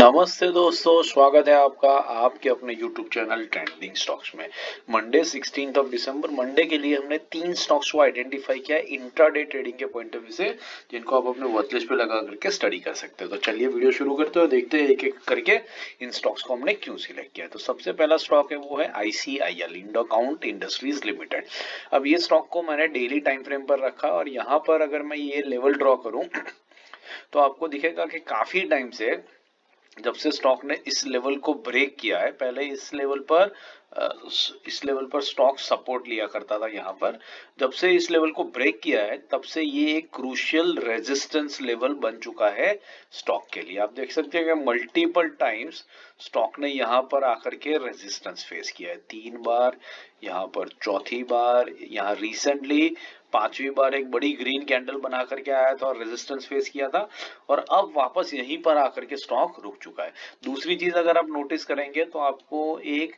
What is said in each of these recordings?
नमस्ते दोस्तों, स्वागत है आपका आपके अपने YouTube चैनल ट्रेंडिंग स्टॉक्स में। मंडे 16 ऑफ दिसंबर मंडे के लिए हमने 3 स्टॉक्स को आइडेंटिफाई किया है इंट्राडे ट्रेडिंग के पॉइंट ऑफ व्यू से, जिनको आप अपने वॉच लिस्ट पे लगा करके स्टडी कर सकते हो। तो चलिए वीडियो शुरू करते हैं, देखते हैं एक एक करके इन स्टॉक्स को हमने क्यों सिलेक्ट किया है। तो सबसे पहला स्टॉक है वो है ICIL, Indo count industries limited. अब ये स्टॉक को मैंने डेली टाइम फ्रेम पर रखा और यहाँ पर अगर मैं ये लेवल ड्रॉ करूं तो आपको दिखेगा कि काफी टाइम से जब से स्टॉक ने इस लेवल को ब्रेक किया है, पहले इस लेवल पर स्टॉक सपोर्ट लिया करता था यहाँ पर। जब से इस लेवल को ब्रेक किया है तब से ये एक क्रूशियल रेजिस्टेंस लेवल बन चुका है स्टॉक के लिए। आप देख सकते हैं कि मल्टीपल टाइम्स स्टॉक ने यहाँ पर आकर के रेजिस्टेंस फेस किया है, 3 बार, यहाँ पर चौथी बार, यहाँ रिसेंटली 5वीं बार एक बड़ी ग्रीन कैंडल बना करके आया था और रेजिस्टेंस फेस किया था, और अब वापस यहीं पर आकर के स्टॉक रुक चुका है। दूसरी चीज अगर आप नोटिस करेंगे तो आपको एक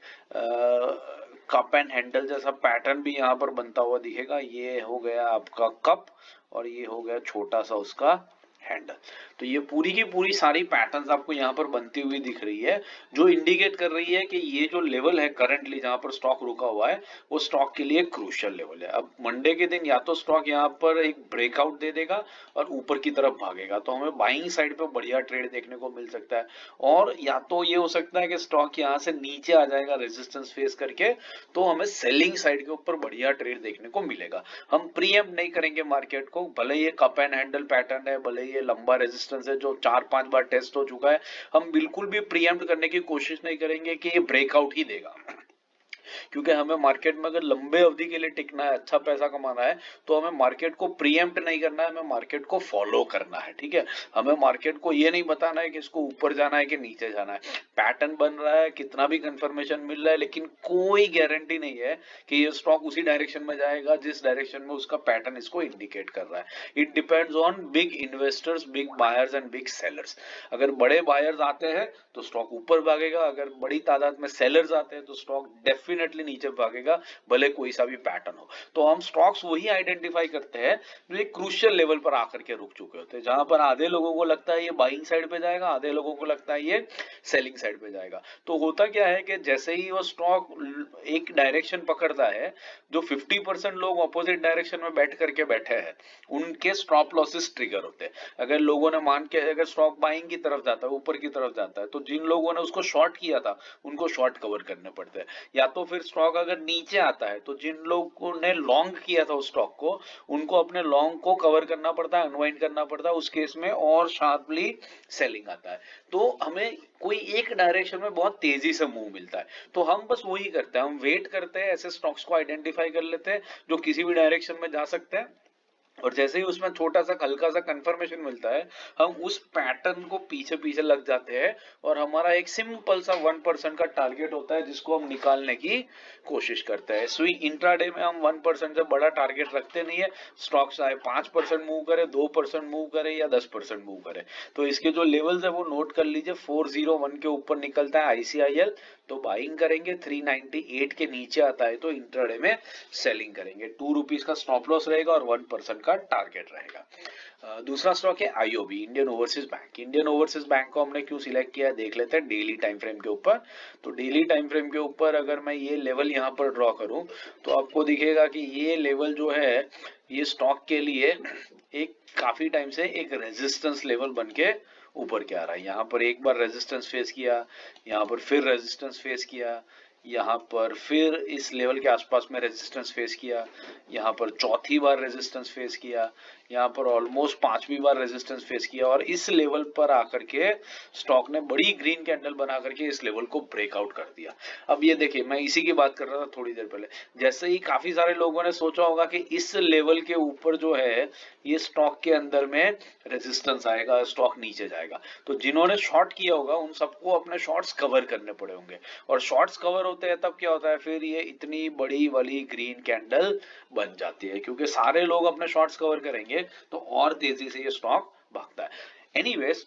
कप एंड हैंडल जैसा पैटर्न भी यहाँ पर बनता हुआ दिखेगा। ये हो गया आपका कप और ये हो गया छोटा सा उसका हैंडल। तो ये पूरी की पूरी सारी पैटर्न्स आपको यहाँ पर बनती हुई दिख रही है, जो इंडिकेट कर रही है कि ये जो लेवल है करंटली जहां पर स्टॉक रुका हुआ है वो स्टॉक के लिए क्रूशियल लेवल है। अब मंडे के दिन या तो स्टॉक यहाँ पर एक ब्रेकआउट दे देगा और ऊपर की तरफ भागेगा तो हमें बाइंग साइड पे बढ़िया ट्रेड देखने को मिल सकता है, और या तो ये हो सकता है कि स्टॉक यहाँ से नीचे आ जाएगा रेजिस्टेंस फेस करके, तो हमें सेलिंग साइड के ऊपर बढ़िया ट्रेड देखने को मिलेगा। हम प्रीएम्प्ट नहीं करेंगे मार्केट को, भले ये कप एंड हैंडल पैटर्न है, भले ये लंबा रेजिस्टेंस है जो 4-5 बार टेस्ट हो चुका है, हम बिल्कुल भी प्रीएम्प्ट करने की कोशिश नहीं करेंगे कि ये ब्रेकआउट ही देगा। क्योंकि हमें मार्केट में अगर लंबे अवधि के लिए टिकना है, अच्छा पैसा कमाना है, तो हमें मार्केट को प्रीएम्प्ट नहीं करना है, हमें मार्केट को फॉलो करना है। ठीक है, हमें मार्केट को ये नहीं बताना है कि इसको ऊपर जाना है कि नीचे जाना है। पैटर्न बन रहा है, कितना भी कंफर्मेशन मिल रहा है, लेकिन कोई गारंटी नहीं है कि ये स्टॉक उसी डायरेक्शन में जाएगा जिस डायरेक्शन में उसका पैटर्न इसको इंडिकेट कर रहा है। It depends on big investors, big buyers and big sellers. अगर बड़े बायर्स आते हैं तो स्टॉक ऊपर भागेगा, अगर बड़ी तादाद में सेलर्स आते हैं तो स्टॉक डेफिनेटली नीचे भागेगा, भले कोई सा भी पैटर्न हो। तो हम स्टॉक्स वही आइडेंटिफाई करते हैं जो एक क्रूशियल लेवल पर आकर के रुक चुके होते हैं, जहां पर आधे लोगों को लगता है ये बाइंग साइड पे जाएगा, आधे लोगों को लगता है ये सेलिंग साइड पे जाएगा। तो होता क्या है कि जैसे ही वो स्टॉक एक डायरेक्शन पकड़ता है, जो 50% लोग ऑपोजिट डायरेक्शन में बैठ करके बैठे हैं उनके स्टॉप लॉसेस ट्रिगर होते हैं। अगर लोगों ने मान के अगर स्टॉक बाइंग की तरफ जाता है, ऊपर की तरफ जाता है, तो जिन लोगों ने उसको शॉर्ट किया था उनको शॉर्ट कवर करने पड़ते हैं। या तो फिर स्टॉक अगर नीचे आता है तो जिन लोगों ने लॉन्ग किया था उस स्टॉक को, उनको अपने लॉन्ग को कवर करना पड़ता है, अनवाइंड करना पड़ता है, उस केस में और शार्पली सेलिंग आता है। तो हमें कोई एक डायरेक्शन में बहुत तेजी से मूव मिलता है, तो हम बस वही करते हैं, हम वेट करते हैं, ऐसे स्टॉक्स को आइडेंटिफाई कर लेते हैं जो किसी भी डायरेक्शन में जा सकते हैं, और जैसे ही उसमें छोटा सा हल्का सा कंफर्मेशन मिलता है हम उस पैटर्न को पीछे पीछे लग जाते हैं, और हमारा एक सिंपल सा 1% का टारगेट होता है जिसको हम निकालने की कोशिश करते हैं। स्विंग इंट्राडे में हम 1% से बड़ा टारगेट रखते नहीं है, स्टॉक चाहे 5% मूव करे, 2% मूव करे या 10% मूव करे। तो इसके जो लेवल्स है वो नोट कर लीजिए, 401 के ऊपर निकलता है आईसीआईएल तो बाइंग करेंगे, 398 के नीचे आता है तो इंट्राडे में सेलिंग करेंगे। 2 रुपीज का स्टॉप लॉस रहेगा और 1% का टारगेट रहेगा। दूसरा स्टॉक है IOB, Indian overseas bank. Indian overseas bank को हमने क्यों सिलेक्ट किया देख लेते हैं डेली टाइम फ्रेम के ऊपर। तो डेली टाइम फ्रेम के ऊपर अगर मैं ये लेवल यहाँ पर ड्रॉ करूं तो आपको दिखेगा कि ये लेवल जो है ये स्टॉक के लिए एक काफी टाइम से एक रेजिस्टेंस लेवल बन के ऊपर क्या आ रहा है। यहाँ पर एक बार रेजिस्टेंस फेस किया, यहाँ पर फिर रेजिस्टेंस फेस किया, यहाँ पर फिर इस लेवल के आसपास में रेजिस्टेंस फेस किया, यहाँ पर चौथी बार रेजिस्टेंस फेस किया, यहाँ पर ऑलमोस्ट 5वीं बार रेजिस्टेंस फेस किया, और इस लेवल पर आकर के स्टॉक ने बड़ी ग्रीन कैंडल बना करके इस लेवल को ब्रेकआउट कर दिया। अब ये देखिए, मैं इसी की बात कर रहा था थोड़ी देर पहले, जैसे ही काफी सारे लोगों ने सोचा होगा कि इस लेवल के ऊपर जो है ये स्टॉक के अंदर में रेजिस्टेंस आएगा, स्टॉक नीचे जाएगा, तो जिन्होंने शॉर्ट किया होगा उन सबको अपने शॉर्ट्स कवर करने पड़े होंगे, और शॉर्ट्स कवर होते हैं तब क्या होता है, फिर ये इतनी बड़ी वाली ग्रीन कैंडल बन जाती है, क्योंकि सारे लोग अपने शॉर्ट्स कवर करेंगे तो और तेजी से ये स्टॉक भागता है। एनीवेज,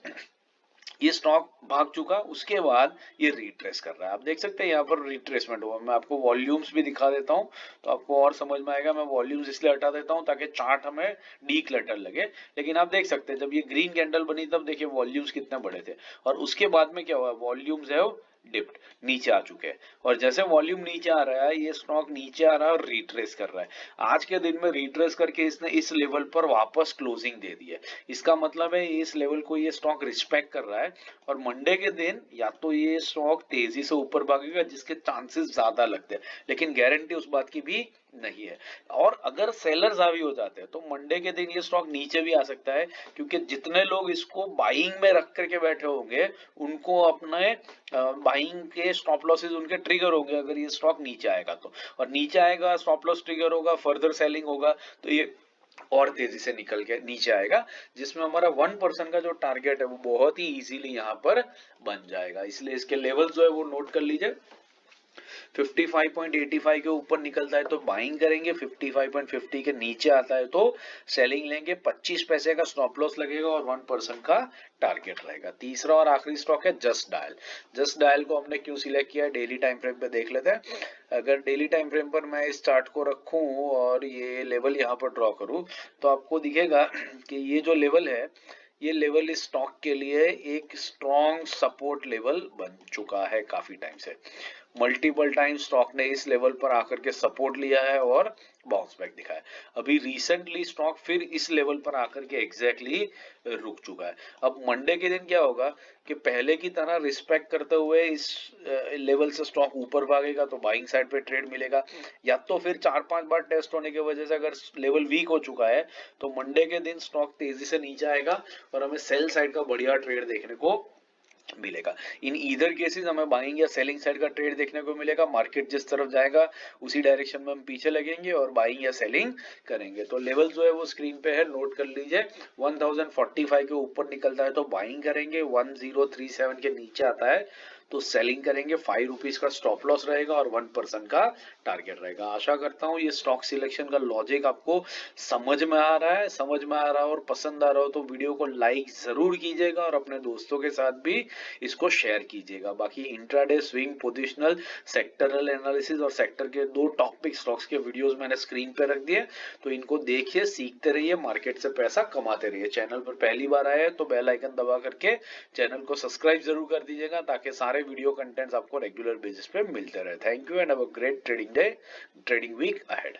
ये स्टॉक भाग चुका, उसके बाद ये रिट्रेस कर रहा है। आप देख सकते हैं यहाँ पर रिट्रेसमेंट हुआ। मैं आपको वॉल्यूम्स भी दिखा देता हूँ तो आपको और समझ में आएगा। मैं वॉल्यूम्स इसलिए हटा देता हूँ ताकि चार्ट हमें डी क्लटर लगे। लेकिन आप देख सकते हैं जब ये ग्रीन कैंडल बनी तब देखिए वॉल्यूम्स कितने बड़े थे, और उसके बाद में क्या हुआ, वॉल्यूम्स है वो डिप्ट, नीचे आ चुके हैं। और जैसे वॉल्यूम नीचे आ रहा है ये स्टॉक नीचे आ रहा है और रिट्रेस कर रहा है। आज के दिन में रिट्रेस करके इसने इस लेवल पर वापस क्लोजिंग दे दी है। इसका मतलब है इस लेवल को ये स्टॉक रिस्पेक्ट कर रहा है, और मंडे के दिन या तो ये स्टॉक तेजी से ऊपर भागेगा जिसके चांसेस ज्यादा लगते हैं, लेकिन गारंटी उस बात की भी नहीं है। और अगर सेलर्स हावी हो जाते हैं तो मंडे के दिन ये स्टॉक नीचे भी आ सकता है, क्योंकि जितने लोग इसको बाइंग में रख करके बैठे होंगे उनको अपने बाइंग के स्टॉप लॉसेस उनके ट्रिगर होंगे अगर ये स्टॉक नीचे आएगा तो। और नीचे आएगा, स्टॉप लॉस ट्रिगर होगा, फर्दर सेलिंग होगा, तो ये और तेजी से निकल के नीचे आएगा, जिसमें हमारा 1% का जो टारगेट है वो बहुत ही इजीली यहाँ पर बन जाएगा। इसलिए इसके लेवल जो है वो नोट कर लीजिए। 55.85 के ऊपर निकलता है तो बाइंग करेंगे, 55.50 के नीचे आता है तो सेलिंग लेंगे। 25 पैसे का स्टॉप लॉस लगेगा और 1% का टारगेट रहेगा। तीसरा और आखिरी स्टॉक है जस्ट डायल। जस्ट डायल को हमने क्यों सिलेक्ट किया है, डेली टाइम फ्रेम पे देख लेते हैं। अगर डेली टाइम फ्रेम पर मैं इस चार्ट को रखूं और ये लेवल यहाँ पर ड्रॉ करूं तो आपको दिखेगा कि ये जो लेवल है, ये लेवल इस स्टॉक के लिए एक स्ट्रॉन्ग सपोर्ट लेवल बन चुका है काफी टाइम से। मल्टीपल टाइम स्टॉक ने इस लेवल पर आकर के सपोर्ट लिया है और बाउंस बैक दिखाया। अभी रिसेंटली स्टॉक फिर इस लेवल पर आकर के एग्जैक्टली रुक चुका है। अब मंडे के दिन क्या होगा कि पहले की तरह रिस्पेक्ट करते हुए इस लेवल से स्टॉक ऊपर भागेगा तो बाइंग साइड पे ट्रेड मिलेगा, या तो फिर 4-5 बार टेस्ट होने की वजह से अगर लेवल वीक हो चुका है तो मंडे के दिन स्टॉक तेजी से नीचे आएगा और हमें सेल साइड का बढ़िया ट्रेड देखने को मिलेगा। इन ईदर केसेस हमें बाइंग या सेलिंग साइड का ट्रेड देखने को मिलेगा। मार्केट जिस तरफ जाएगा उसी डायरेक्शन में हम पीछे लगेंगे और बाइंग या सेलिंग करेंगे। तो लेवल जो है वो स्क्रीन पे है, नोट कर लीजिए। 1045 के ऊपर निकलता है तो बाइंग करेंगे, 1037 के नीचे आता है तो सेलिंग करेंगे। 5 रुपीज का स्टॉप लॉस रहेगा और 1% का टारगेट रहेगा। आशा करता हूँ ये स्टॉक सिलेक्शन का लॉजिक आपको समझ में आ रहा है। समझ में आ रहा हो और पसंद आ रहा हो तो वीडियो को लाइक जरूर कीजिएगा और अपने दोस्तों के साथ भी इसको शेयर कीजिएगा। बाकी intraday, swing, positional, sectoral analysis और सेक्टर के 2 टॉपिक स्टॉक्स के वीडियोस मैंने स्क्रीन पे रख दिए, तो इनको देखिए, सीखते रहिए, मार्केट से पैसा कमाते रहिए। चैनल पर पहली बार आए हैं तो बेल आइकन दबा करके चैनल को सब्सक्राइब जरूर कर दीजिएगा ताकि सारे वीडियो कंटेंट्स आपको रेगुलर बेसिस पे मिलते रहे। Thank you and have a great trading day, trading week ahead.